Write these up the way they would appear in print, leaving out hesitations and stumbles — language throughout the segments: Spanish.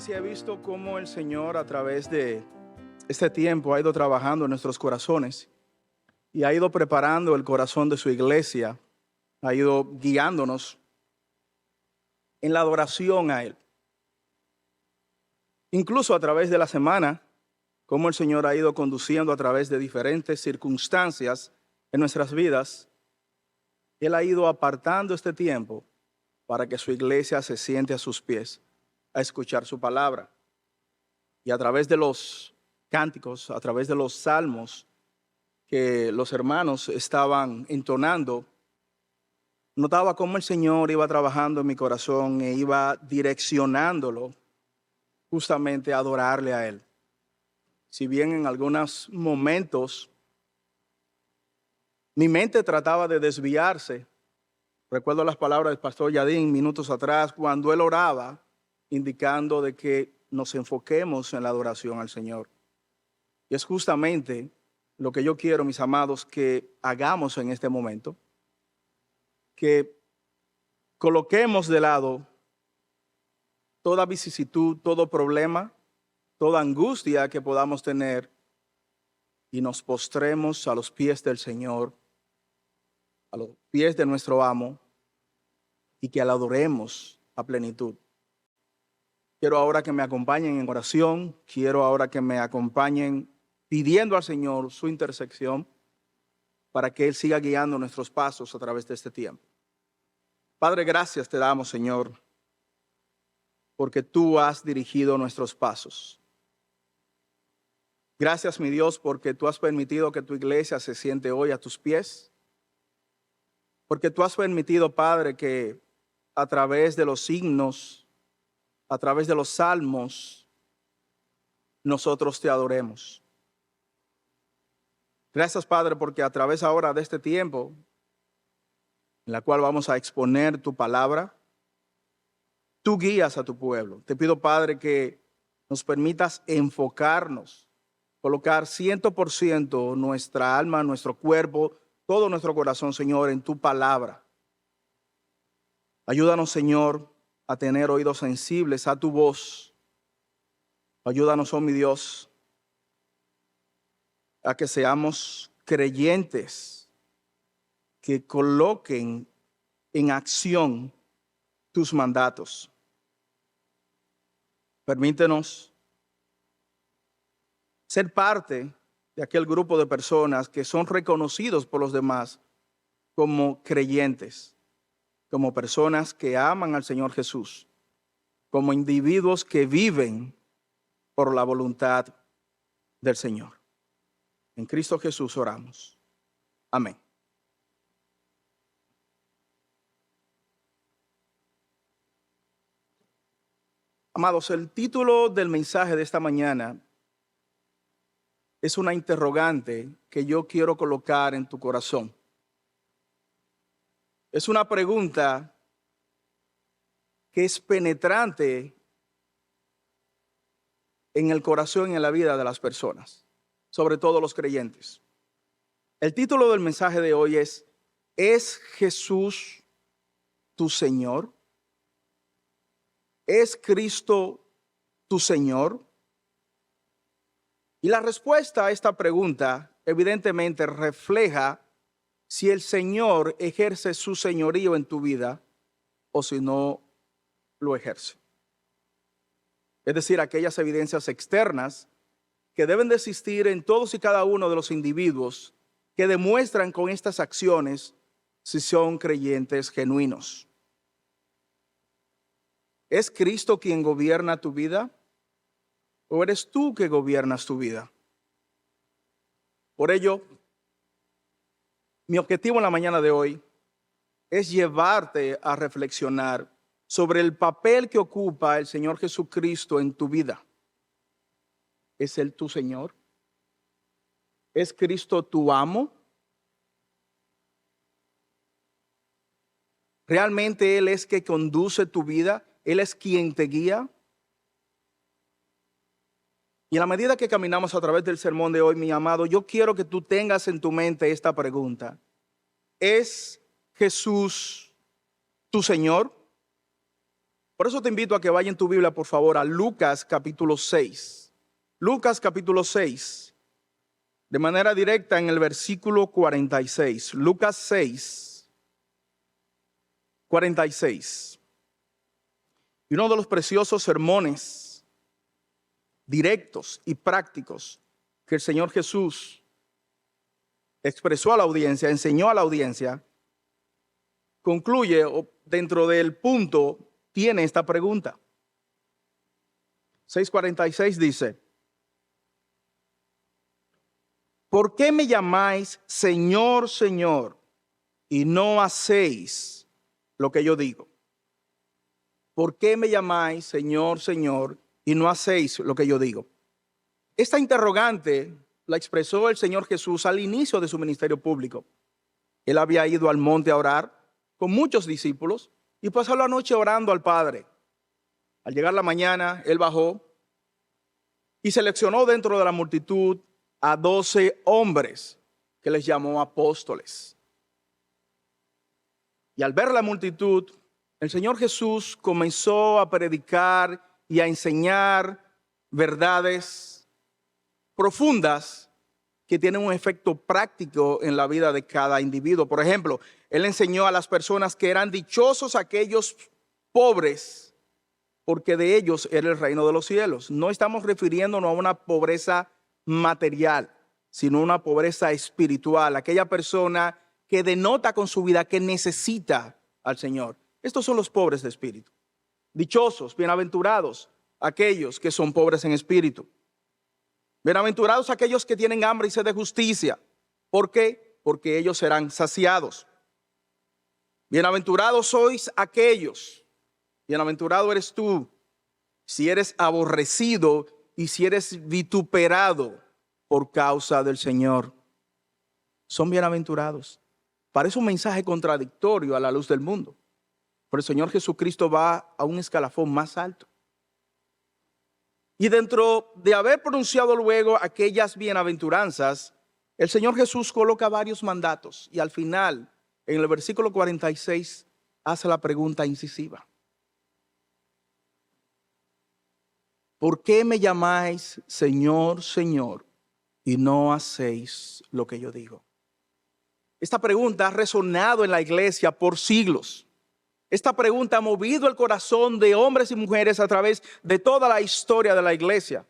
decía, he visto cómo el Señor a través de este tiempo ha ido trabajando en nuestros corazones y ha ido preparando el corazón de su iglesia, ha ido guiándonos en la adoración a Él. Incluso a través de la semana, cómo el Señor ha ido conduciendo a través de diferentes circunstancias en nuestras vidas, Él ha ido apartando este tiempo para que su iglesia se siente a sus pies a escuchar su palabra. Y a través de los cánticos, a través de los salmos que los hermanos estaban entonando, notaba cómo el Señor iba trabajando en mi corazón e iba direccionándolo justamente a adorarle a Él. Si bien en algunos momentos mi mente trataba de desviarse, recuerdo las palabras del pastor Yadín minutos atrás, cuando él oraba, indicando de que nos enfoquemos en la adoración al Señor. Y es justamente lo que yo quiero, mis amados, que hagamos en este momento, que coloquemos de lado toda vicisitud, todo problema, toda angustia que podamos tener y nos postremos a los pies del Señor, a los pies de nuestro amo, y que la adoremos a plenitud. Quiero ahora que me acompañen en oración, quiero ahora que me acompañen pidiendo al Señor su intersección para que Él siga guiando nuestros pasos a través de este tiempo. Padre, gracias te damos, Señor, porque tú has dirigido nuestros pasos. Gracias, mi Dios, porque tú has permitido que tu iglesia se siente hoy a tus pies. Porque tú has permitido, Padre, que a través de los signos, a través de los salmos, nosotros te adoremos. Gracias, Padre, porque a través ahora de este tiempo, en la cual vamos a exponer tu palabra, tú guías a tu pueblo. Te pido, Padre, que nos permitas enfocarnos, colocar 100% nuestra alma, nuestro cuerpo, todo nuestro corazón, Señor, en tu palabra. Ayúdanos, Señor, a tener oídos sensibles a tu voz. Ayúdanos, oh mi Dios, a que seamos creyentes que coloquen en acción tus mandatos. Permítenos ser parte de aquel grupo de personas que son reconocidos por los demás como creyentes, como personas que aman al Señor Jesús, como individuos que viven por la voluntad del Señor. En Cristo Jesús oramos. Amén. Amados, el título del mensaje de esta mañana es una interrogante que yo quiero colocar en tu corazón. Es una pregunta que es penetrante en el corazón y en la vida de las personas, sobre todo los creyentes. El título del mensaje de hoy ¿es Jesús tu Señor? ¿Es Cristo tu Señor? Y la respuesta a esta pregunta evidentemente refleja si el Señor ejerce su señorío en tu vida o si no lo ejerce. Es decir, aquellas evidencias externas que deben de existir en todos y cada uno de los individuos que demuestran con estas acciones si son creyentes genuinos. ¿Es Cristo quien gobierna tu vida? ¿O eres tú que gobiernas tu vida? Por ello, mi objetivo en la mañana de hoy es llevarte a reflexionar sobre el papel que ocupa el Señor Jesucristo en tu vida. ¿Es Él tu Señor? ¿Es Cristo tu amo? ¿Realmente Él es que conduce tu vida? ¿Él es quien te guía? Y a la medida que caminamos a través del sermón de hoy, mi amado, yo quiero que tú tengas en tu mente esta pregunta. ¿Es Jesús tu Señor? Por eso te invito a que vaya en tu Biblia, por favor, a Lucas capítulo 6. Lucas capítulo 6, de manera directa en el versículo 46. Lucas 6, 46. Y uno de los preciosos sermones directos y prácticos que el Señor Jesús expresó a la audiencia, enseñó a la audiencia, concluye dentro del punto, tiene esta pregunta. 6:46 dice: ¿por qué me llamáis Señor, Señor, y no hacéis lo que yo digo? ¿Por qué me llamáis Señor, Señor, y no hacéis lo que yo digo? Esta interrogante la expresó el Señor Jesús al inicio de su ministerio público. Él había ido al monte a orar con muchos discípulos y pasó la noche orando al Padre. Al llegar la mañana, él bajó y seleccionó dentro de la multitud a 12 hombres que les llamó apóstoles. Y al ver la multitud, el Señor Jesús comenzó a predicar y a enseñar verdades profundas que tienen un efecto práctico en la vida de cada individuo. Por ejemplo, él enseñó a las personas que eran dichosos aquellos pobres, porque de ellos era el reino de los cielos. No estamos refiriéndonos a una pobreza material, sino una pobreza espiritual. Aquella persona que denota con su vida que necesita al Señor. Estos son los pobres de espíritu. Dichosos, bienaventurados, aquellos que son pobres en espíritu. Bienaventurados aquellos que tienen hambre y sed de justicia. ¿Por qué? Porque ellos serán saciados. Bienaventurados sois aquellos. Bienaventurado eres tú si eres aborrecido y si eres vituperado por causa del Señor. Son bienaventurados. Parece un mensaje contradictorio a la luz del mundo. Pero el Señor Jesucristo va a un escalafón más alto. Y dentro de haber pronunciado luego aquellas bienaventuranzas, el Señor Jesús coloca varios mandatos. Y al final, en el versículo 46, hace la pregunta incisiva: ¿por qué me llamáis Señor, Señor, y no hacéis lo que yo digo? Esta pregunta ha resonado en la iglesia por siglos. Esta pregunta ha movido el corazón de hombres y mujeres a través de toda la historia de la iglesia.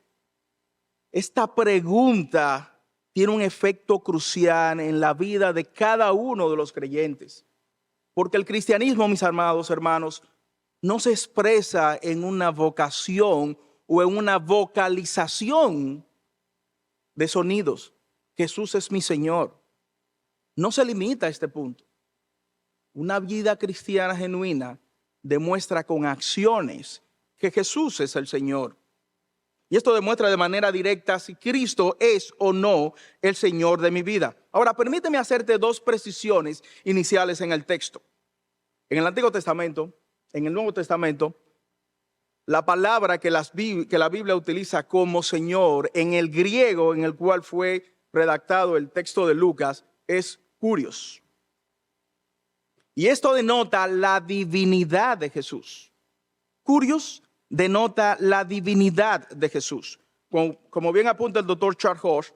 Esta pregunta tiene un efecto crucial en la vida de cada uno de los creyentes. Porque el cristianismo, mis amados hermanos, no se expresa en una vocación o en una vocalización de sonidos. Jesús es mi Señor. No se limita a este punto. Una vida cristiana genuina demuestra con acciones que Jesús es el Señor. Y esto demuestra de manera directa si Cristo es o no el Señor de mi vida. Ahora, permíteme hacerte dos precisiones iniciales en el texto. En el Antiguo Testamento, en el Nuevo Testamento, la palabra que la Biblia utiliza como Señor en el griego en el cual fue redactado el texto de Lucas es Kurios. Y esto denota la divinidad de Jesús. Kurios denota la divinidad de Jesús. Como bien apunta el doctor Charles Hodge,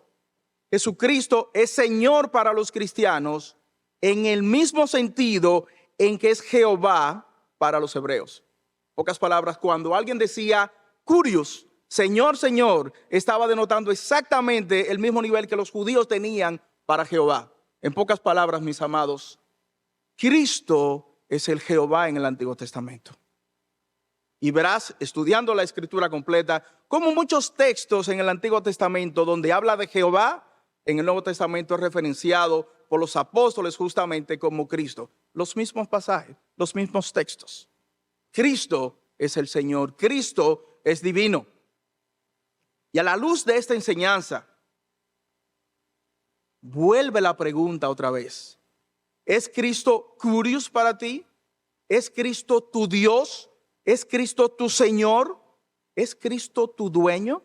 Jesucristo es Señor para los cristianos en el mismo sentido en que es Jehová para los hebreos. En pocas palabras, cuando alguien decía Kurios, Señor, Señor, estaba denotando exactamente el mismo nivel que los judíos tenían para Jehová. En pocas palabras, mis amados, Cristo es el Jehová en el Antiguo Testamento. Y verás, estudiando la escritura completa, como muchos textos en el Antiguo Testamento donde habla de Jehová, en el Nuevo Testamento es referenciado por los apóstoles justamente como Cristo. Los mismos pasajes, los mismos textos. Cristo es el Señor, Cristo es divino. Y a la luz de esta enseñanza, vuelve la pregunta otra vez. ¿Es Cristo Kurios para ti? ¿Es Cristo tu Dios? ¿Es Cristo tu Señor? ¿Es Cristo tu dueño?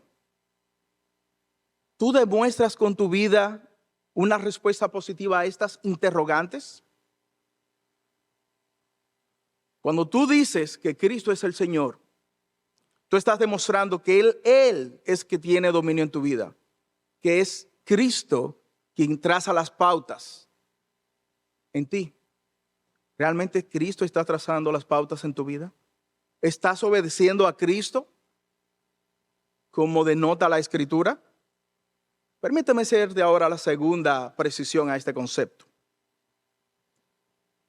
¿Tú demuestras con tu vida una respuesta positiva a estas interrogantes? Cuando tú dices que Cristo es el Señor, tú estás demostrando que Él es que tiene dominio en tu vida, que es Cristo quien traza las pautas en ti. ¿Realmente Cristo está trazando las pautas en tu vida? ¿Estás obedeciendo a Cristo como denota la Escritura? Permíteme hacerte ahora la segunda precisión a este concepto.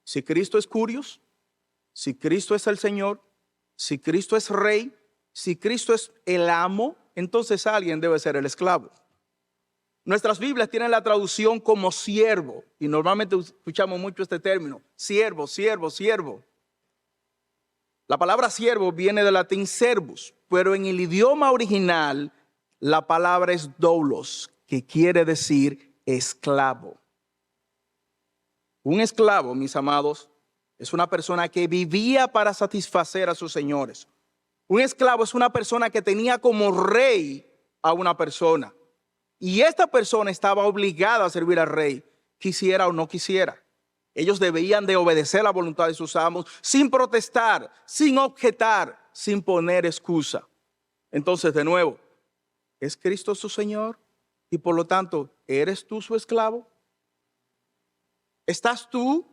Si Cristo es Curios, si Cristo es el Señor, si Cristo es Rey, si Cristo es el amo, entonces alguien debe ser el esclavo. Nuestras Biblias tienen la traducción como siervo, y normalmente escuchamos mucho este término, siervo, siervo, siervo. La palabra siervo viene del latín servus, pero en el idioma original la palabra es doulos, que quiere decir esclavo. Un esclavo, mis amados, es una persona que vivía para satisfacer a sus señores. Un esclavo es una persona que tenía como rey a una persona. Y esta persona estaba obligada a servir al rey, quisiera o no quisiera. Ellos debían de obedecer la voluntad de sus amos sin protestar, sin objetar, sin poner excusa. Entonces, de nuevo, ¿es Cristo su Señor? Y por lo tanto, ¿eres tú su esclavo? ¿Estás tú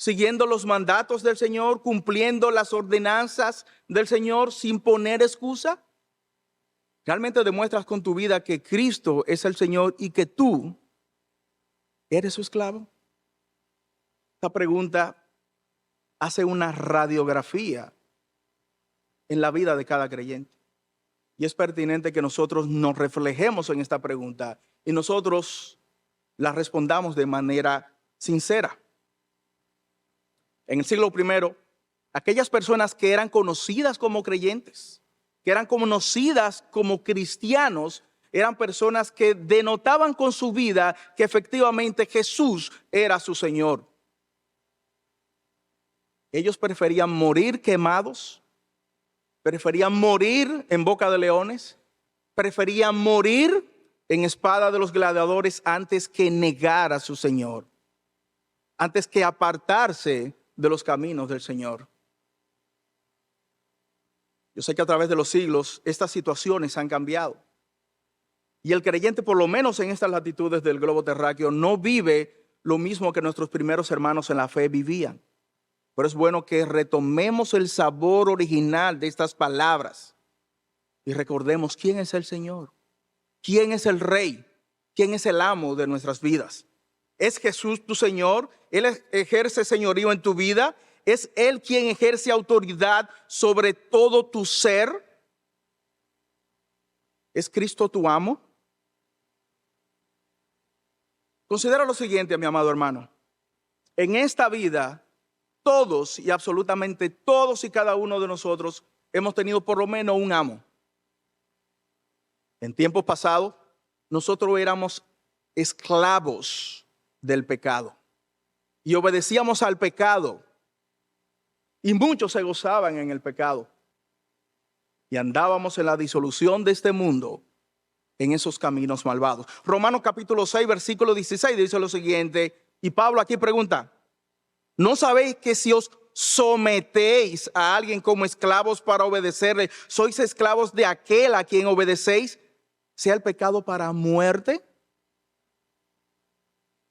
siguiendo los mandatos del Señor, cumpliendo las ordenanzas del Señor sin poner excusa? ¿Realmente demuestras con tu vida que Cristo es el Señor y que tú eres su esclavo? Esta pregunta hace una radiografía en la vida de cada creyente. Y es pertinente que nosotros nos reflejemos en esta pregunta y nosotros la respondamos de manera sincera. En el siglo I, aquellas personas que eran conocidas como creyentes, que eran conocidas como cristianos, eran personas que denotaban con su vida que efectivamente Jesús era su Señor. Ellos preferían morir quemados, preferían morir en boca de leones, preferían morir en espada de los gladiadores antes que negar a su Señor, antes que apartarse de los caminos del Señor. Yo sé que a través de los siglos estas situaciones han cambiado. Y el creyente, por lo menos en estas latitudes del globo terráqueo, no vive lo mismo que nuestros primeros hermanos en la fe vivían. Pero es bueno que retomemos el sabor original de estas palabras y recordemos quién es el Señor, quién es el Rey, quién es el amo de nuestras vidas. ¿Es Jesús tu Señor? ¿Él ejerce señorío en tu vida? ¿Es Él quien ejerce autoridad sobre todo tu ser? ¿Es Cristo tu amo? Considera lo siguiente, mi amado hermano. En esta vida, todos y absolutamente todos y cada uno de nosotros hemos tenido por lo menos un amo. En tiempos pasados, nosotros éramos esclavos del pecado y obedecíamos al pecado. Y muchos se gozaban en el pecado. Y andábamos en la disolución de este mundo, en esos caminos malvados. Romanos capítulo 6, versículo 16 dice lo siguiente. Y Pablo aquí pregunta: ¿no sabéis que si os sometéis a alguien como esclavos para obedecerle, sois esclavos de aquel a quien obedecéis, sea el pecado para muerte?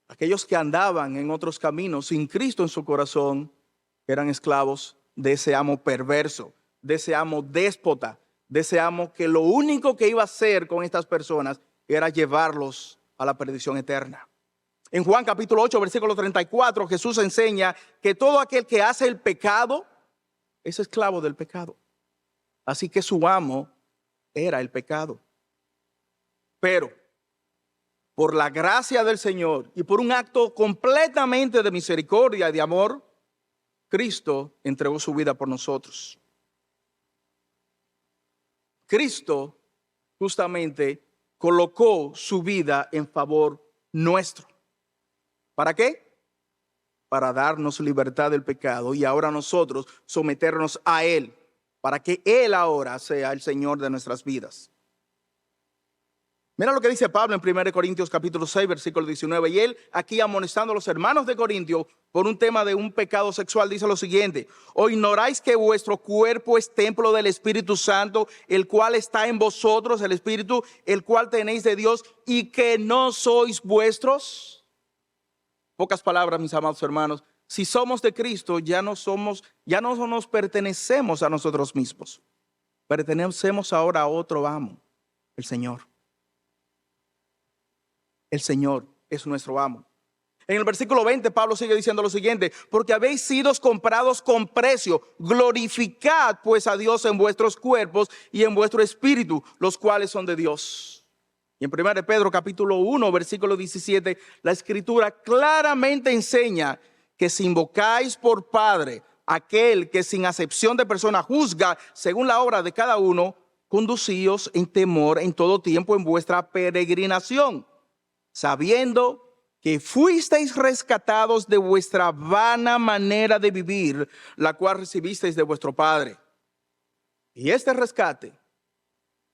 Aquellos que andaban en otros caminos sin Cristo en su corazón eran esclavos de ese amo perverso, de ese amo déspota, de ese amo que lo único que iba a hacer con estas personas era llevarlos a la perdición eterna. En Juan capítulo 8, versículo 34, Jesús enseña que todo aquel que hace el pecado es esclavo del pecado. Así que su amo era el pecado. Pero por la gracia del Señor y por un acto completamente de misericordia y de amor, Cristo entregó su vida por nosotros. Cristo justamente colocó su vida en favor nuestro. ¿Para qué? Para darnos libertad del pecado y ahora nosotros someternos a Él, para que Él ahora sea el Señor de nuestras vidas. Mira lo que dice Pablo en 1 Corintios capítulo 6, versículo 19. Y él aquí amonestando a los hermanos de Corintio por un tema de un pecado sexual, dice lo siguiente: ¿o ignoráis que vuestro cuerpo es templo del Espíritu Santo, el cual está en vosotros, el Espíritu, el cual tenéis de Dios, y que no sois vuestros? Pocas palabras, mis amados hermanos. Si somos de Cristo, ya no nos pertenecemos a nosotros mismos. Pertenecemos ahora a otro amo, el Señor. El Señor es nuestro amo. En el versículo 20, Pablo sigue diciendo lo siguiente: porque habéis sido comprados con precio, glorificad pues a Dios en vuestros cuerpos y en vuestro espíritu, los cuales son de Dios. Y en 1 Pedro capítulo 1, versículo 17, la Escritura claramente enseña que si invocáis por Padre aquel que sin acepción de persona juzga según la obra de cada uno, conducíos en temor en todo tiempo en vuestra peregrinación, sabiendo que fuisteis rescatados de vuestra vana manera de vivir, la cual recibisteis de vuestro Padre. Y este rescate,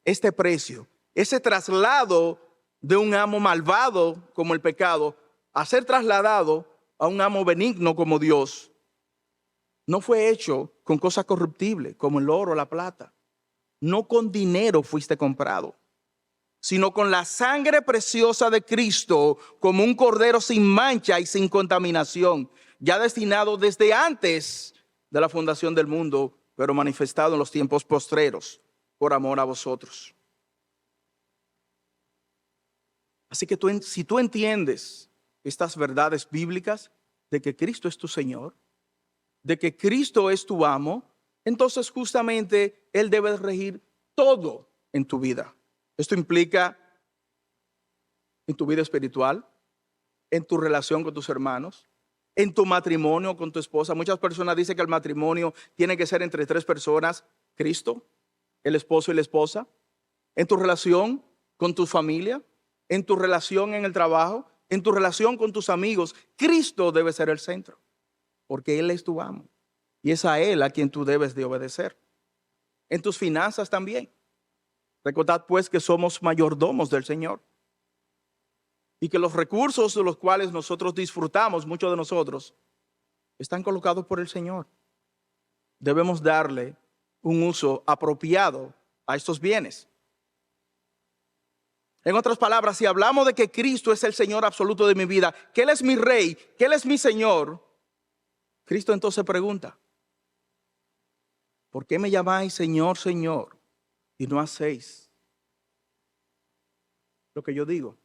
este precio, ese traslado de un amo malvado como el pecado a ser trasladado a un amo benigno como Dios, no fue hecho con cosas corruptibles como el oro o la plata. No con dinero fuiste comprado, sino con la sangre preciosa de Cristo, como un cordero sin mancha y sin contaminación, ya destinado desde antes de la fundación del mundo, pero manifestado en los tiempos postreros, por amor a vosotros. Así que si tú entiendes estas verdades bíblicas de que Cristo es tu Señor, de que Cristo es tu amo, entonces justamente Él debe regir todo en tu vida. Esto implica en tu vida espiritual, en tu relación con tus hermanos, en tu matrimonio con tu esposa. Muchas personas dicen que el matrimonio tiene que ser entre 3 personas: Cristo, el esposo y la esposa. En tu relación con tu familia, en tu relación en el trabajo, en tu relación con tus amigos, Cristo debe ser el centro, porque Él es tu amo y es a Él a quien tú debes de obedecer. En tus finanzas también. Recordad pues que somos mayordomos del Señor y que los recursos de los cuales nosotros disfrutamos, muchos de nosotros, están colocados por el Señor. Debemos darle un uso apropiado a estos bienes. En otras palabras, si hablamos de que Cristo es el Señor absoluto de mi vida, que Él es mi Rey, que Él es mi Señor, Cristo entonces pregunta: ¿por qué me llamáis Señor, Señor, y no hacéis lo que yo digo?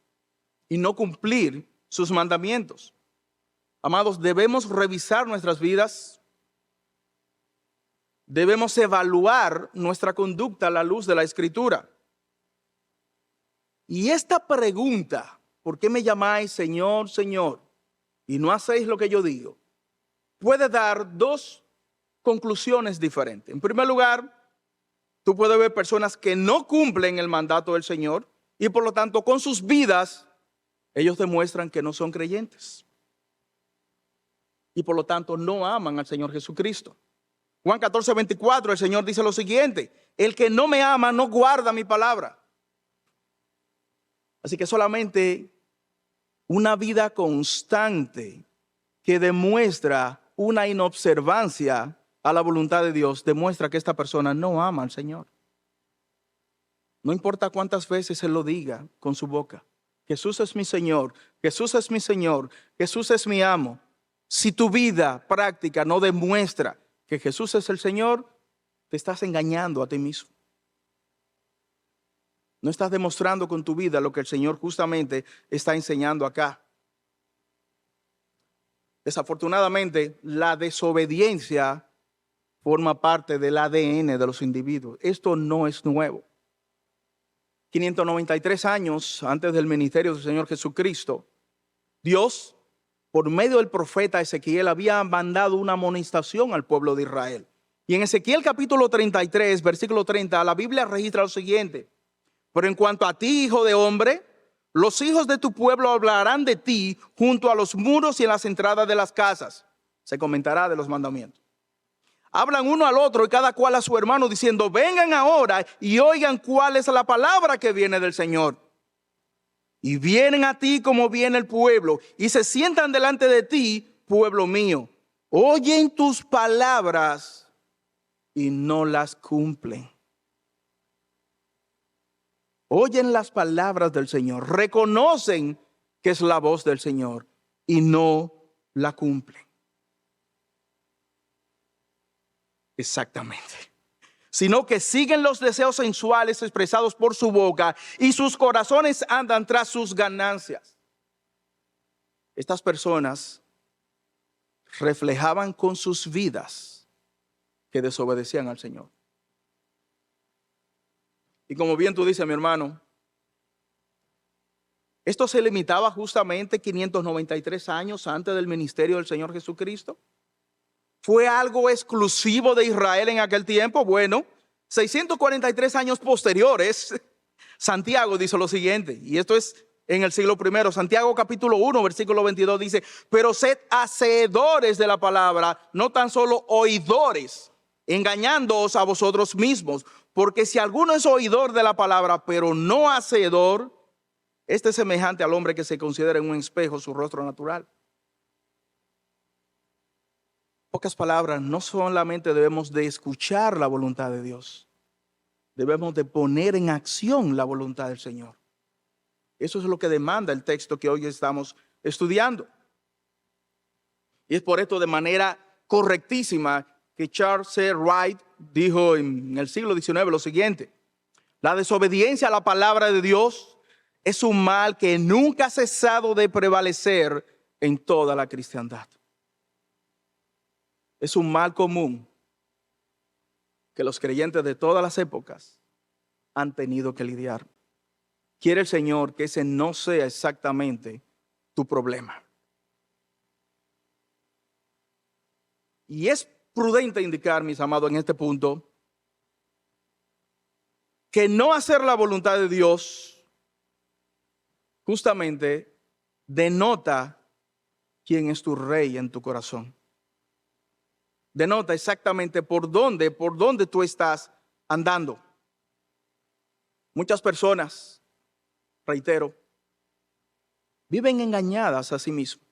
Y no cumplir sus mandamientos. Amados, debemos revisar nuestras vidas. Debemos evaluar nuestra conducta a la luz de la Escritura. Y esta pregunta, ¿por qué me llamáis Señor, Señor, y no hacéis lo que yo digo?, puede dar 2 conclusiones diferentes. En primer lugar, tú puedes ver personas que no cumplen el mandato del Señor y por lo tanto con sus vidas ellos demuestran que no son creyentes y por lo tanto no aman al Señor Jesucristo. Juan 14, 24, el Señor dice lo siguiente: el que no me ama no guarda mi palabra. Así que solamente una vida constante que demuestra una inobservancia a la voluntad de Dios demuestra que esta persona no ama al Señor. No importa cuántas veces Él lo diga con su boca: Jesús es mi Señor, Jesús es mi Señor, Jesús es mi amo. Si tu vida práctica no demuestra que Jesús es el Señor, te estás engañando a ti mismo. No estás demostrando con tu vida lo que el Señor justamente está enseñando acá. Desafortunadamente, la desobediencia forma parte del ADN de los individuos. Esto no es nuevo. 593 años antes del ministerio del Señor Jesucristo, Dios, por medio del profeta Ezequiel, había mandado una amonestación al pueblo de Israel. Y en Ezequiel capítulo 33, versículo 30, la Biblia registra lo siguiente: pero en cuanto a ti, hijo de hombre, los hijos de tu pueblo hablarán de ti junto a los muros y en las entradas de las casas. Se comentará de los mandamientos. Hablan uno al otro y cada cual a su hermano diciendo: vengan ahora y oigan cuál es la palabra que viene del Señor. y vienen a ti como viene el pueblo, y se sientan delante de ti, pueblo mío. Oyen tus palabras y no las cumplen. Oyen las palabras del Señor, reconocen que es la voz del Señor y no la cumplen. Exactamente. Sino que siguen los deseos sensuales expresados por su boca y sus corazones andan tras sus ganancias. Estas personas reflejaban con sus vidas que desobedecían al Señor. Y como bien tú dices, mi hermano, esto se limitaba justamente 593 años antes del ministerio del Señor Jesucristo. ¿Fue algo exclusivo de Israel en aquel tiempo? Bueno, 643 años posteriores, Santiago dice lo siguiente, y esto es en el siglo I. Santiago capítulo 1, versículo 22 dice: pero sed hacedores de la palabra, no tan solo oidores, engañándoos a vosotros mismos. Porque si alguno es oidor de la palabra, pero no hacedor, este es semejante al hombre que se considera en un espejo su rostro natural. Pocas palabras, no solamente debemos de escuchar la voluntad de Dios, debemos de poner en acción la voluntad del Señor. Eso es lo que demanda el texto que hoy estamos estudiando. Y es por esto de manera correctísima que Charles C. Wright dijo en el siglo XIX lo siguiente: la desobediencia a la palabra de Dios es un mal que nunca ha cesado de prevalecer en toda la cristiandad. Es un mal común que los creyentes de todas las épocas han tenido que lidiar. Quiere el Señor que ese no sea exactamente tu problema. Y es prudente indicar, mis amados, en este punto, que no hacer la voluntad de Dios justamente denota quién es tu rey en tu corazón. Denota exactamente por dónde tú estás andando. Muchas personas, reitero, viven engañadas a sí mismos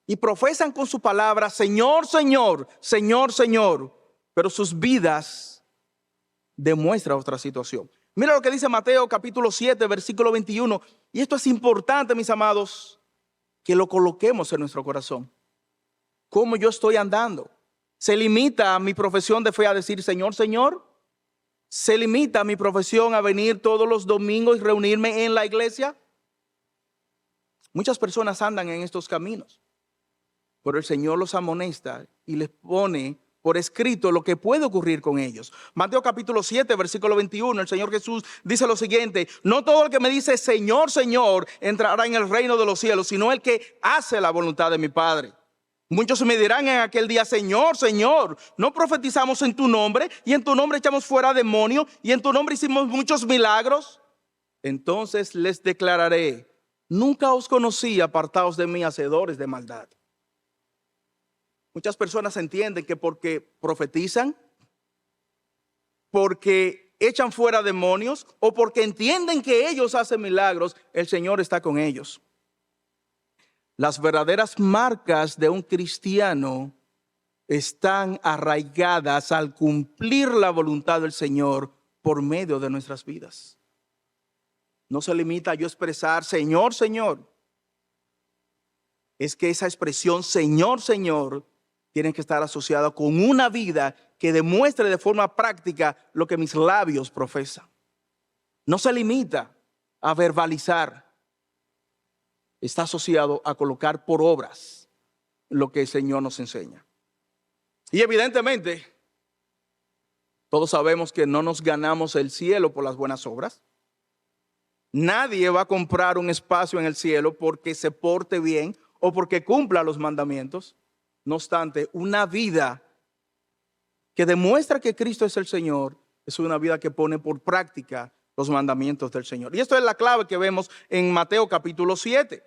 y profesan con su palabra: Señor, Señor, Señor, Señor, pero sus vidas demuestran otra situación. Mira lo que dice Mateo capítulo 7, versículo 21, y esto es importante, mis amados, que lo coloquemos en nuestro corazón. ¿Cómo yo estoy andando? ¿Se limita mi profesión de fe a decir Señor, Señor? ¿Se limita mi profesión a venir todos los domingos y reunirme en la iglesia? Muchas personas andan en estos caminos, pero el Señor los amonesta y les pone por escrito lo que puede ocurrir con ellos. Mateo capítulo 7, versículo 21, el Señor Jesús dice lo siguiente: no todo el que me dice Señor, Señor entrará en el reino de los cielos, sino el que hace la voluntad de mi Padre. Muchos me dirán en aquel día: Señor, Señor, ¿no profetizamos en tu nombre? Y en tu nombre echamos fuera demonios, y en tu nombre hicimos muchos milagros. Entonces les declararé: nunca os conocí, apartaos de mí, hacedores de maldad. Muchas personas entienden que porque profetizan, porque echan fuera demonios, o porque entienden que ellos hacen milagros, el Señor está con ellos. Las verdaderas marcas de un cristiano están arraigadas al cumplir la voluntad del Señor por medio de nuestras vidas. No se limita a yo expresar Señor, Señor. Es que esa expresión Señor, Señor tiene que estar asociada con una vida que demuestre de forma práctica lo que mis labios profesan. No se limita a verbalizar. Está asociado a colocar por obras lo que el Señor nos enseña. Y evidentemente, todos sabemos que no nos ganamos el cielo por las buenas obras. Nadie va a comprar un espacio en el cielo porque se porte bien o porque cumpla los mandamientos. No obstante, una vida que demuestra que Cristo es el Señor es una vida que pone por práctica los mandamientos del Señor. Y esto es la clave que vemos en Mateo capítulo 7.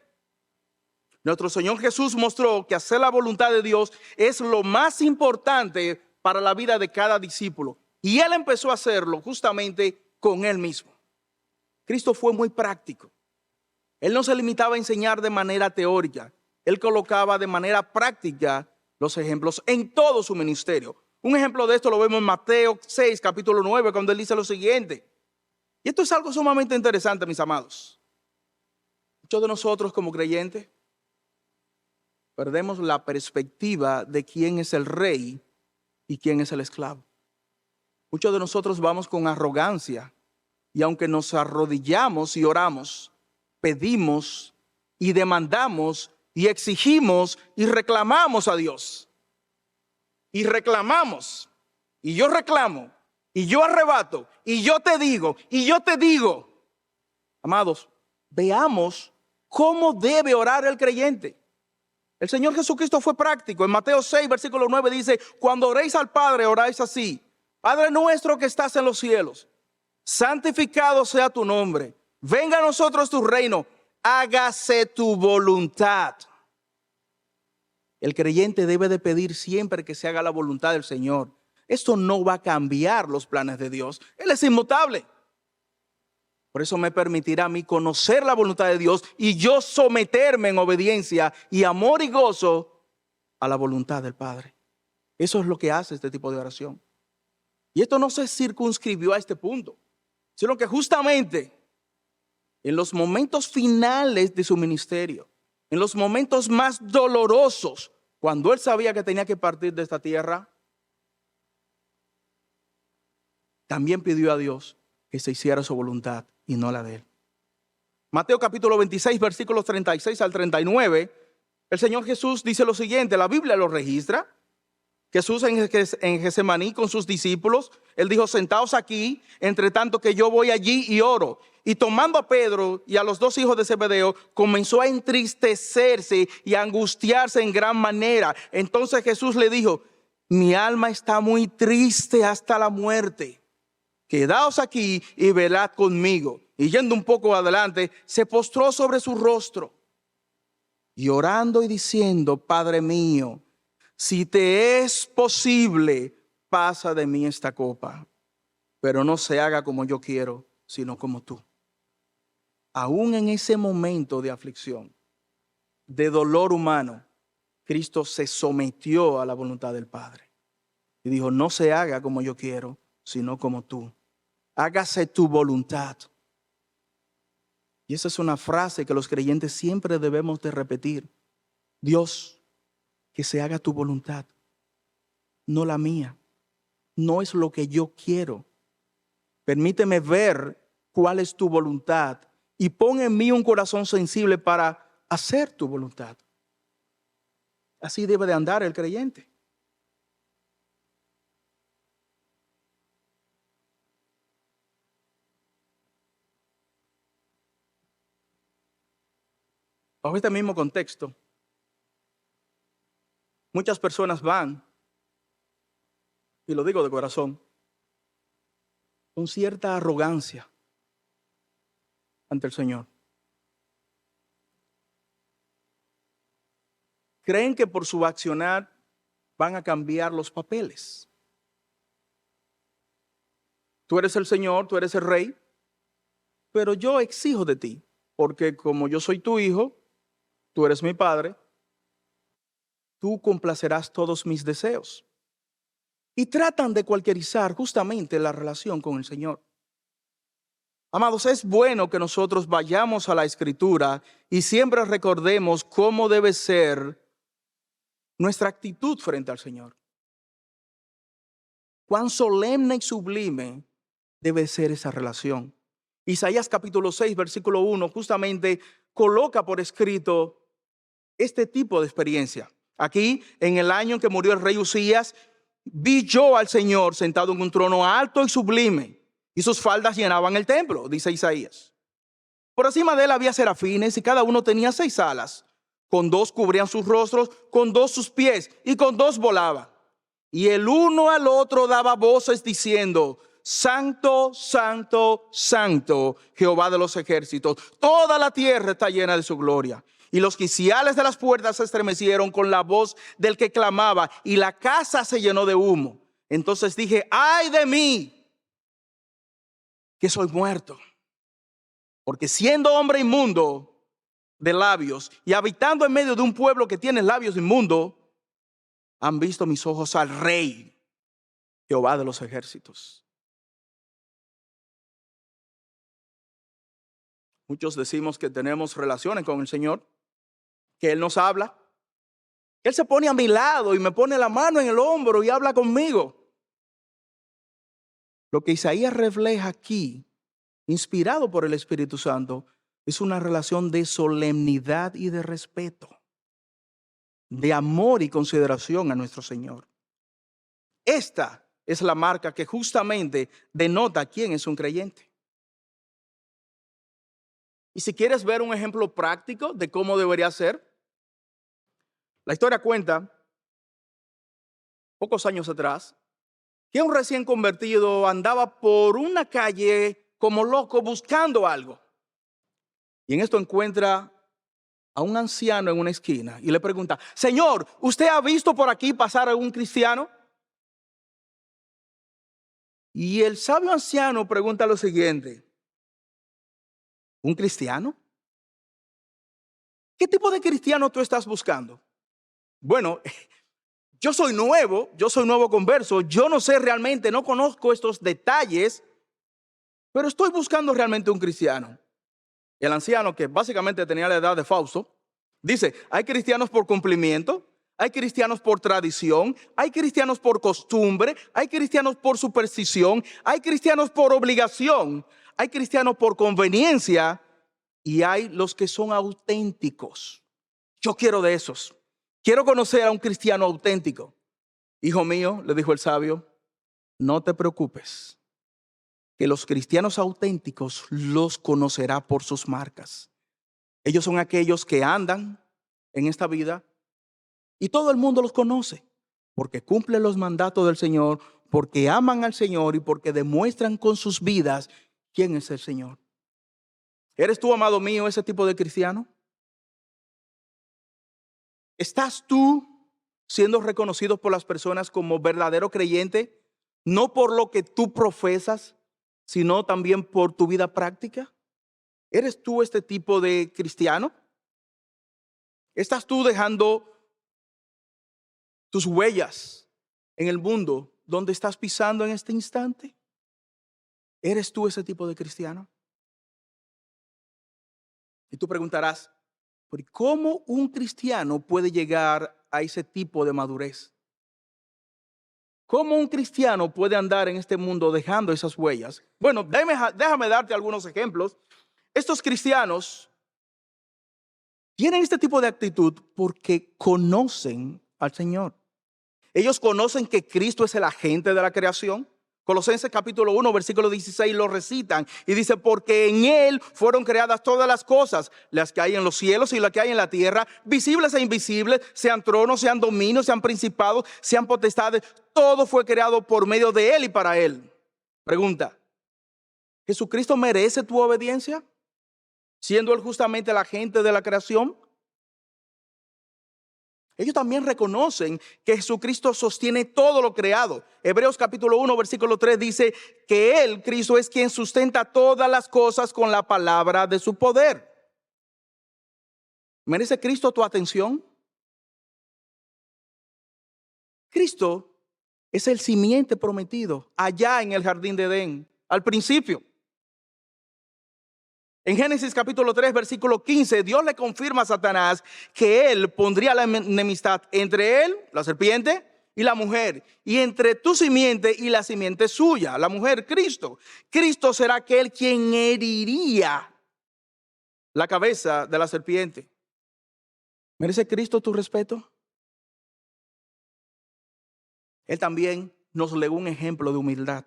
Nuestro Señor Jesús mostró que hacer la voluntad de Dios es lo más importante para la vida de cada discípulo. Y Él empezó a hacerlo justamente con Él mismo. Cristo fue muy práctico. Él no se limitaba a enseñar de manera teórica. Él colocaba de manera práctica los ejemplos en todo su ministerio. Un ejemplo de esto lo vemos en Mateo 6, capítulo 9, cuando él dice lo siguiente. Y esto es algo sumamente interesante, mis amados. Muchos de nosotros como creyentes perdemos la perspectiva de quién es el rey y quién es el esclavo. Muchos de nosotros vamos con arrogancia y aunque nos arrodillamos y oramos, pedimos y demandamos y exigimos y reclamamos a Dios. Y reclamamos, y yo reclamo, y yo arrebato, y yo te digo, y yo te digo. Amados, veamos cómo debe orar el creyente. El Señor Jesucristo fue práctico. En Mateo 6, versículo 9 dice, cuando oréis al Padre, oráis así. Padre nuestro que estás en los cielos, santificado sea tu nombre. Venga a nosotros tu reino. Hágase tu voluntad. El creyente debe de pedir siempre que se haga la voluntad del Señor. Esto no va a cambiar los planes de Dios. Él es inmutable. Por eso me permitirá a mí conocer la voluntad de Dios y yo someterme en obediencia y amor y gozo a la voluntad del Padre. Eso es lo que hace este tipo de oración. Y esto no se circunscribió a este punto, sino que justamente en los momentos finales de su ministerio, en los momentos más dolorosos, cuando él sabía que tenía que partir de esta tierra, también pidió a Dios que se hiciera su voluntad y no la de él. Mateo capítulo 26, versículos 36 al 39, el Señor Jesús dice lo siguiente, la Biblia lo registra. Jesús en Getsemaní con sus discípulos, él dijo, sentaos aquí, entre tanto que yo voy allí y oro. Y tomando a Pedro y a los dos hijos de Zebedeo, comenzó a entristecerse y a angustiarse en gran manera. Entonces Jesús le dijo, mi alma está muy triste hasta la muerte. Quedaos aquí y velad conmigo. Y yendo un poco adelante, se postró sobre su rostro y orando y diciendo, Padre mío, si te es posible, pasa de mí esta copa, pero no se haga como yo quiero, sino como tú. Aún en ese momento de aflicción, de dolor humano, Cristo se sometió a la voluntad del Padre. Y dijo, no se haga como yo quiero, sino como tú. Hágase tu voluntad. Y esa es una frase que los creyentes siempre debemos de repetir. Dios, que se haga tu voluntad, no la mía. No es lo que yo quiero. Permíteme ver cuál es tu voluntad y pon en mí un corazón sensible para hacer tu voluntad. Así debe de andar el creyente. Bajo este mismo contexto, muchas personas van, y lo digo de corazón, con cierta arrogancia ante el Señor. Creen que por su accionar van a cambiar los papeles. Tú eres el Señor, tú eres el Rey, pero yo exijo de ti, porque como yo soy tu hijo, tú eres mi padre, tú complacerás todos mis deseos. Y tratan de cualquierizar justamente la relación con el Señor. Amados, es bueno que nosotros vayamos a la Escritura y siempre recordemos cómo debe ser nuestra actitud frente al Señor. Cuán solemne y sublime debe ser esa relación. Isaías capítulo 6, versículo 1, justamente coloca por escrito este tipo de experiencia. Aquí, en el año en que murió el rey Usías, vi yo al Señor sentado en un trono alto y sublime, y sus faldas llenaban el templo, dice Isaías. Por encima de él había serafines, y cada uno tenía 6 alas. Con 2 cubrían sus rostros, con 2 sus pies, y con 2 volaba. Y el uno al otro daba voces diciendo, Santo, Santo, Santo, Jehová de los ejércitos. Toda la tierra está llena de su gloria. Y los quiciales de las puertas se estremecieron con la voz del que clamaba, y la casa se llenó de humo. Entonces dije, ay de mí, que soy muerto, porque siendo hombre inmundo, de labios y habitando en medio de un pueblo que tiene labios inmundos, han visto mis ojos al Rey, Jehová de los ejércitos. Muchos decimos que tenemos relaciones con el Señor, que Él nos habla. Él se pone a mi lado y me pone la mano en el hombro y habla conmigo. Lo que Isaías refleja aquí, inspirado por el Espíritu Santo, es una relación de solemnidad y de respeto, de amor y consideración a nuestro Señor. Esta es la marca que justamente denota quién es un creyente. Y si quieres ver un ejemplo práctico de cómo debería ser, la historia cuenta, pocos años atrás, que un recién convertido andaba por una calle como loco buscando algo. Y en esto encuentra a un anciano en una esquina y le pregunta: Señor, ¿usted ha visto por aquí pasar a un cristiano? Y el sabio anciano pregunta lo siguiente: ¿un cristiano? ¿Qué tipo de cristiano tú estás buscando? Bueno, yo soy nuevo converso, yo no sé realmente, no conozco estos detalles, pero estoy buscando realmente un cristiano. El anciano, que básicamente tenía la edad de Fausto, dice: hay cristianos por cumplimiento, hay cristianos por tradición, hay cristianos por costumbre, hay cristianos por superstición, hay cristianos por obligación, hay cristianos por conveniencia y hay los que son auténticos. Yo quiero de esos. Quiero conocer a un cristiano auténtico. Hijo mío, le dijo el sabio, no te preocupes, que los cristianos auténticos los conocerá por sus marcas. Ellos son aquellos que andan en esta vida y todo el mundo los conoce porque cumplen los mandatos del Señor, porque aman al Señor y porque demuestran con sus vidas quién es el Señor. ¿Eres tú, amado mío, ese tipo de cristiano? ¿Estás tú siendo reconocido por las personas como verdadero creyente, no por lo que tú profesas, sino también por tu vida práctica? ¿Eres tú este tipo de cristiano? ¿Estás tú dejando tus huellas en el mundo donde estás pisando en este instante? ¿Eres tú ese tipo de cristiano? Y tú preguntarás, ¿por cómo un cristiano puede llegar a ese tipo de madurez? ¿Cómo un cristiano puede andar en este mundo dejando esas huellas? Bueno, déjame darte algunos ejemplos. Estos cristianos tienen este tipo de actitud porque conocen al Señor. Ellos conocen que Cristo es el agente de la creación. Colosenses capítulo 1, versículo 16 lo recitan y dice: porque en Él fueron creadas todas las cosas, las que hay en los cielos y las que hay en la tierra, visibles e invisibles, sean tronos, sean dominios, sean principados, sean potestades. Todo fue creado por medio de Él y para Él. Pregunta: ¿Jesucristo merece tu obediencia? Siendo Él justamente el agente de la creación. Ellos también reconocen que Jesucristo sostiene todo lo creado. Hebreos capítulo 1, versículo 3 dice que Él, Cristo, es quien sustenta todas las cosas con la palabra de su poder. ¿Merece Cristo tu atención? Cristo es el simiente prometido allá en el jardín de Edén, al principio. En Génesis capítulo 3, versículo 15, Dios le confirma a Satanás que él pondría la enemistad entre él, la serpiente, y la mujer, y entre tu simiente y la simiente suya, la mujer, Cristo. Cristo será aquel quien heriría la cabeza de la serpiente. ¿Merece Cristo tu respeto? Él también nos legó un ejemplo de humildad.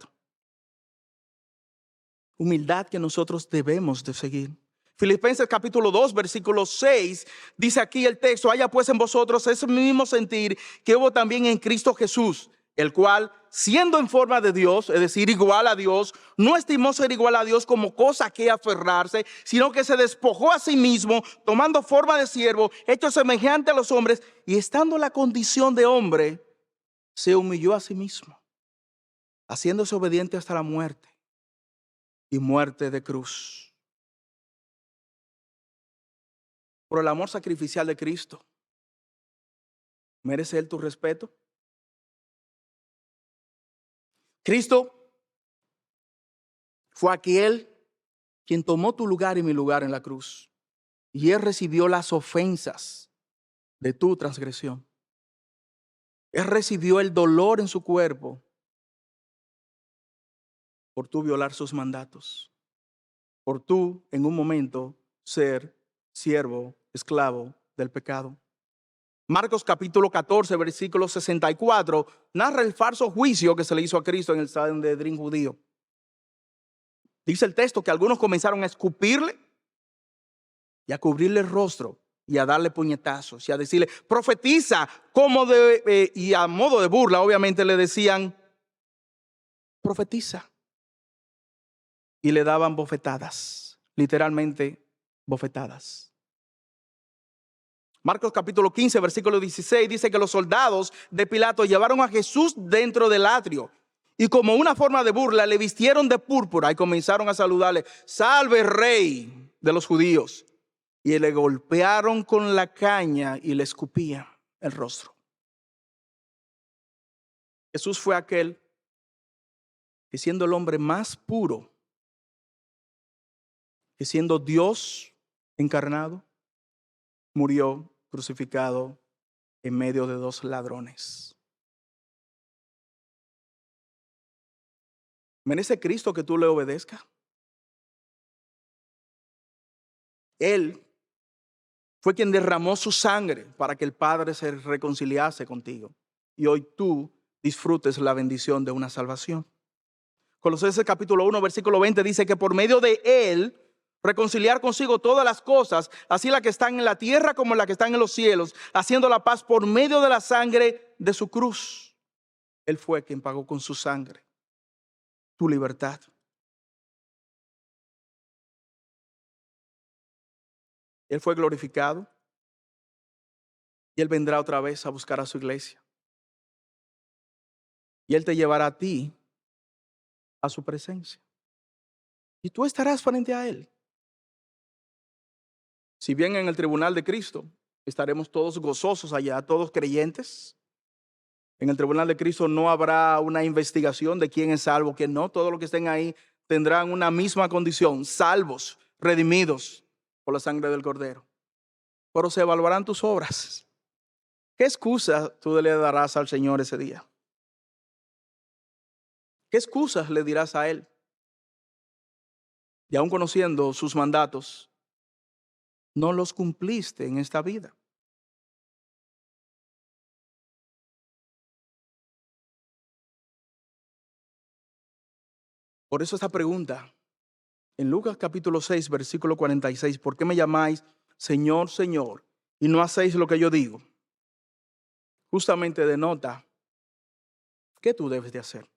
Humildad que nosotros debemos de seguir. Filipenses capítulo 2, versículo 6, dice aquí el texto: haya pues en vosotros ese mismo sentir que hubo también en Cristo Jesús, el cual, siendo en forma de Dios, es decir, igual a Dios, no estimó ser igual a Dios como cosa que aferrarse, sino que se despojó a sí mismo, tomando forma de siervo, hecho semejante a los hombres, y estando en la condición de hombre, se humilló a sí mismo, haciéndose obediente hasta la muerte, y muerte de cruz. por el amor sacrificial de Cristo, ¿merece Él tu respeto? Cristo fue aquel quien tomó tu lugar y mi lugar en la cruz. Y Él recibió las ofensas de tu transgresión. Él recibió el dolor en su cuerpo por tú violar sus mandatos. Por tú, en un momento, ser siervo, esclavo del pecado. Marcos capítulo 14, versículo 64, narra el falso juicio que se le hizo a Cristo en el Sanedrín judío. Dice el texto que algunos comenzaron a escupirle y a cubrirle el rostro y a darle puñetazos y a decirle, profetiza, y a modo de burla, obviamente le decían, profetiza. Y le daban bofetadas, literalmente bofetadas. Marcos capítulo 15, versículo 16, dice que los soldados de Pilato llevaron a Jesús dentro del atrio y como una forma de burla le vistieron de púrpura y comenzaron a saludarle, salve rey de los judíos. Y le golpearon con la caña y le escupían el rostro. Jesús fue aquel que siendo el hombre más puro, que siendo Dios encarnado, murió crucificado en medio de dos ladrones. ¿Merece Cristo que tú le obedezcas? Él fue quien derramó su sangre para que el Padre se reconciliase contigo. Y hoy tú disfrutes la bendición de una salvación. Colosenses capítulo 1, versículo 20 dice que por medio de Él reconciliar consigo todas las cosas, así las que están en la tierra como las que están en los cielos, haciendo la paz por medio de la sangre de su cruz. Él fue quien pagó con su sangre tu libertad. Él fue glorificado y Él vendrá otra vez a buscar a su iglesia. Y Él te llevará a ti a su presencia. Y tú estarás frente a Él. Si bien en el tribunal de Cristo estaremos todos gozosos allá, todos creyentes. En el tribunal de Cristo no habrá una investigación de quién es salvo, quién no. Todos los que estén ahí tendrán una misma condición, salvos, redimidos por la sangre del Cordero. Pero se evaluarán tus obras. ¿Qué excusa tú le darás al Señor ese día? ¿Qué excusas le dirás a Él? Y aún conociendo sus mandatos, no los cumpliste en esta vida. Por eso esta pregunta, en Lucas capítulo 6, versículo 46, ¿por qué me llamáis Señor, Señor, y no hacéis lo que yo digo? Justamente denota qué tú debes de hacer.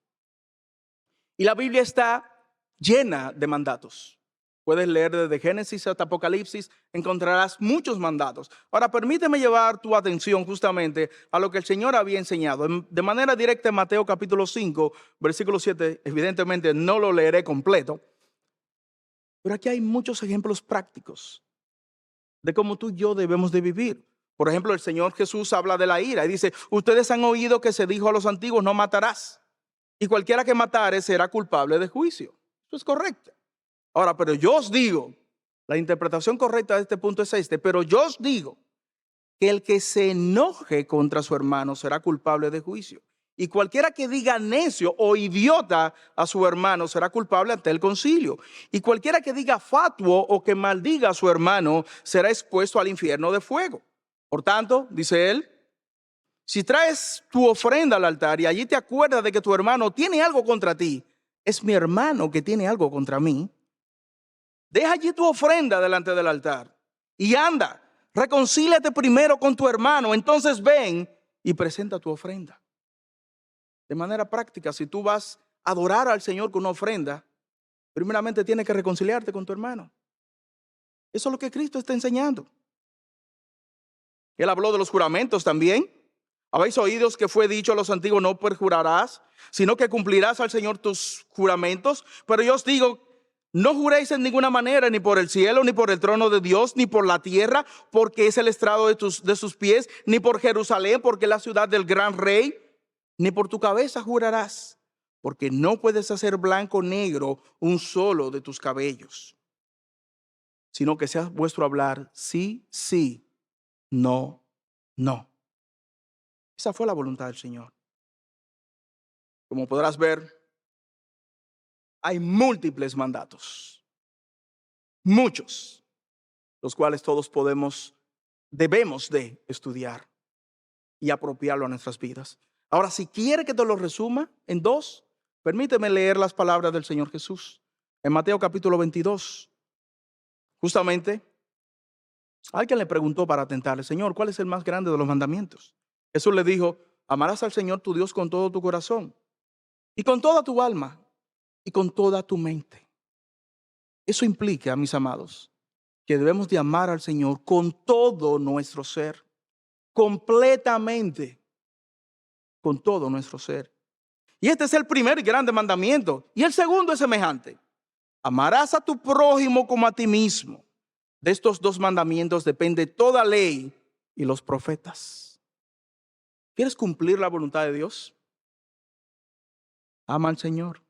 Y la Biblia está llena de mandatos. Puedes leer desde Génesis hasta Apocalipsis, encontrarás muchos mandatos. Ahora, permíteme llevar tu atención justamente a lo que el Señor había enseñado. De manera directa en Mateo capítulo 5, versículo 7, evidentemente no lo leeré completo. Pero aquí hay muchos ejemplos prácticos de cómo tú y yo debemos de vivir. Por ejemplo, el Señor Jesús habla de la ira y dice, ustedes han oído que se dijo a los antiguos, no matarás. Y cualquiera que matare será culpable de juicio. Eso es correcto. Ahora, pero yo os digo, la interpretación correcta de este punto es pero yo os digo que el que se enoje contra su hermano será culpable de juicio. Y cualquiera que diga necio o idiota a su hermano será culpable ante el concilio. Y cualquiera que diga fatuo o que maldiga a su hermano será expuesto al infierno de fuego. Por tanto, dice él, si traes tu ofrenda al altar y allí te acuerdas de que tu hermano tiene algo contra ti, es mi hermano que tiene algo contra mí, deja allí tu ofrenda delante del altar y anda, reconcíliate primero con tu hermano, entonces ven y presenta tu ofrenda. De manera práctica, si tú vas a adorar al Señor con una ofrenda, primeramente tienes que reconciliarte con tu hermano. Eso es lo que Cristo está enseñando. Él habló de los juramentos también. Habéis oído que fue dicho a los antiguos, no perjurarás, sino que cumplirás al Señor tus juramentos. Pero yo os digo, No juréis en ninguna manera, ni por el cielo, ni por el trono de Dios, ni por la tierra, porque es el estrado de sus pies, ni por Jerusalén, porque es la ciudad del gran rey, ni por tu cabeza jurarás, porque no puedes hacer blanco o negro un solo de tus cabellos, sino que sea vuestro hablar sí, sí, no, no. Esa fue la voluntad del Señor. Como podrás ver, hay múltiples mandatos, muchos, los cuales todos debemos de estudiar y apropiarlo a nuestras vidas. Ahora, si quiere que te lo resuma en dos, permíteme leer las palabras del Señor Jesús en Mateo capítulo 22. Justamente, alguien le preguntó para tentarle: Señor, ¿cuál es el más grande de los mandamientos? Jesús le dijo: amarás al Señor tu Dios con todo tu corazón y con toda tu alma y con toda tu mente. Eso implica, mis amados, que debemos de amar al Señor con todo nuestro ser, completamente, con todo nuestro ser. Y este es el primer y grande mandamiento. Y el segundo es semejante: amarás a tu prójimo como a ti mismo. De estos dos mandamientos depende toda ley y los profetas. ¿Quieres cumplir la voluntad de Dios? Ama al Señor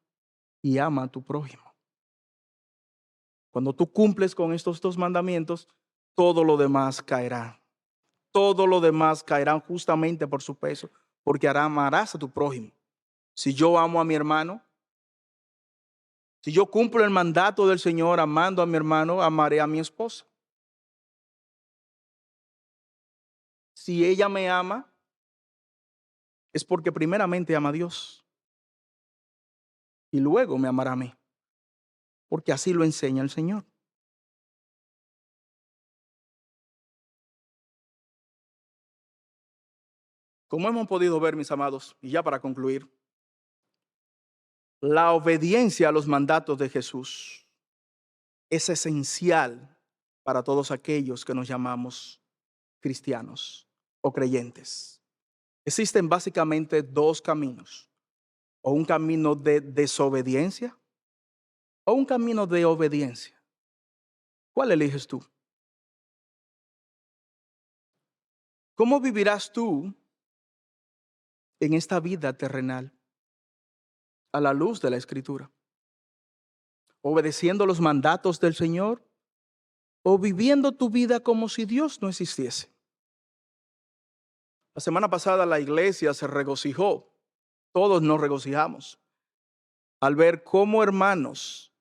y ama a tu prójimo. Cuando tú cumples con estos dos mandamientos, todo lo demás caerá. Todo lo demás caerá justamente por su peso, porque amarás a tu prójimo. Si yo amo a mi hermano, si yo cumplo el mandato del Señor amando a mi hermano, amaré a mi esposa. Si ella me ama, es porque primeramente ama a Dios y luego me amará a mí, porque así lo enseña el Señor. Como hemos podido ver, mis amados, y ya para concluir, la obediencia a los mandatos de Jesús es esencial para todos aquellos que nos llamamos cristianos o creyentes. Existen básicamente dos caminos: o un camino de desobediencia o un camino de obediencia. ¿Cuál eliges tú? ¿Cómo vivirás tú en esta vida terrenal a la luz de la Escritura? ¿Obedeciendo los mandatos del Señor o viviendo tu vida como si Dios no existiese? La semana pasada la iglesia se regocijó, todos nos regocijamos, al ver cómo hermanos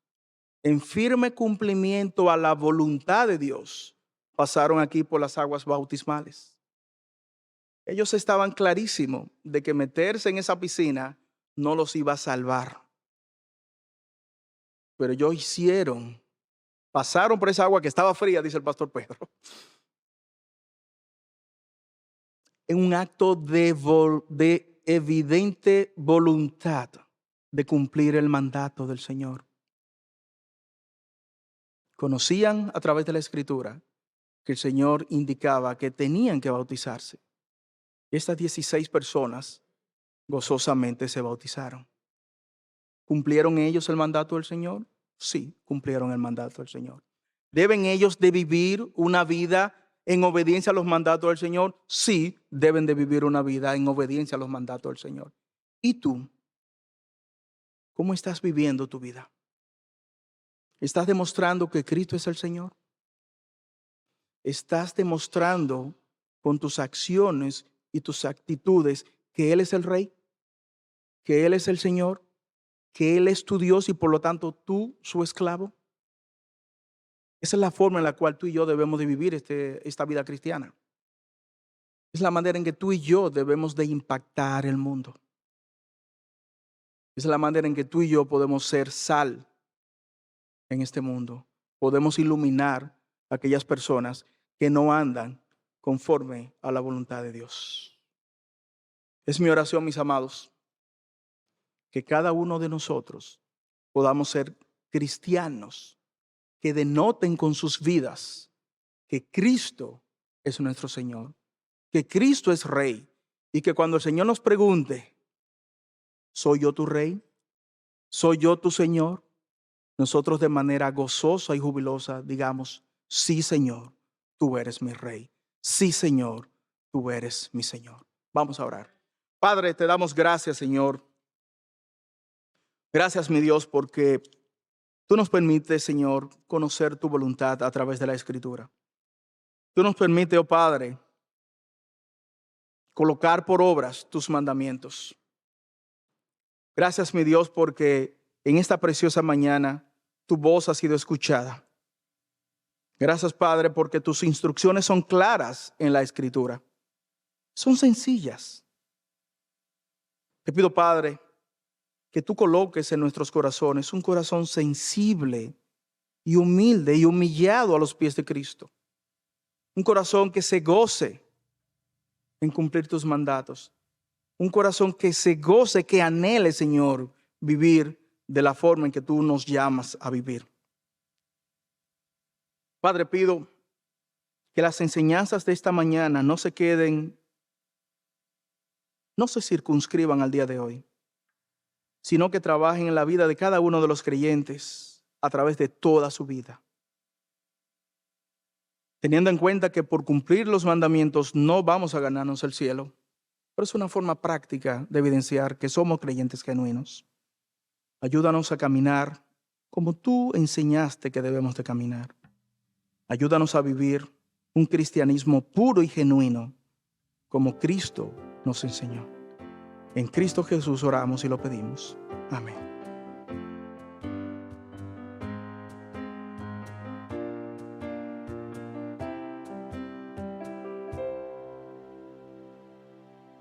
en firme cumplimiento a la voluntad de Dios pasaron aquí por las aguas bautismales. Ellos estaban clarísimos de que meterse en esa piscina no los iba a salvar. Pero ellos pasaron por esa agua que estaba fría, dice el pastor Pedro, en un acto de evidente voluntad de cumplir el mandato del Señor. Conocían a través de la Escritura que el Señor indicaba que tenían que bautizarse. Estas 16 personas gozosamente se bautizaron. ¿Cumplieron ellos el mandato del Señor? Sí, cumplieron el mandato del Señor. ¿Deben ellos de vivir una vida en obediencia a los mandatos del Señor? Sí, deben de vivir una vida en obediencia a los mandatos del Señor. ¿Y tú? ¿Cómo estás viviendo tu vida? ¿Estás demostrando que Cristo es el Señor? ¿Estás demostrando con tus acciones y tus actitudes que Él es el Rey? ¿Que Él es el Señor? ¿Que Él es tu Dios y por lo tanto tú su esclavo? Esa es la forma en la cual tú y yo debemos de vivir esta vida cristiana. Es la manera en que tú y yo debemos de impactar el mundo. Es la manera en que tú y yo podemos ser sal en este mundo. Podemos iluminar a aquellas personas que no andan conforme a la voluntad de Dios. Es mi oración, mis amados, que cada uno de nosotros podamos ser cristianos que denoten con sus vidas que Cristo es nuestro Señor, que Cristo es Rey, y que cuando el Señor nos pregunte: ¿soy yo tu Rey? ¿Soy yo tu Señor? nosotros de manera gozosa y jubilosa digamos, sí, Señor, tú eres mi Rey. Sí, Señor, tú eres mi Señor. Vamos a orar. Padre, te damos gracias, Señor. Gracias, mi Dios, porque tú nos permites, Señor, conocer tu voluntad a través de la Escritura. Tú nos permites, oh Padre, colocar por obras tus mandamientos. Gracias, mi Dios, porque en esta preciosa mañana tu voz ha sido escuchada. Gracias, Padre, porque tus instrucciones son claras en la Escritura. Son sencillas. Te pido, Padre, que tú coloques en nuestros corazones un corazón sensible y humilde y humillado a los pies de Cristo. Un corazón que se goce en cumplir tus mandatos. Un corazón que se goce, que anhele, Señor, vivir de la forma en que tú nos llamas a vivir. Padre, pido que las enseñanzas de esta mañana no se queden, no se circunscriban al día de hoy, sino que trabajen en la vida de cada uno de los creyentes a través de toda su vida. Teniendo en cuenta que por cumplir los mandamientos no vamos a ganarnos el cielo, pero es una forma práctica de evidenciar que somos creyentes genuinos. Ayúdanos a caminar como tú enseñaste que debemos de caminar. Ayúdanos a vivir un cristianismo puro y genuino, como Cristo nos enseñó. En Cristo Jesús oramos y lo pedimos. Amén.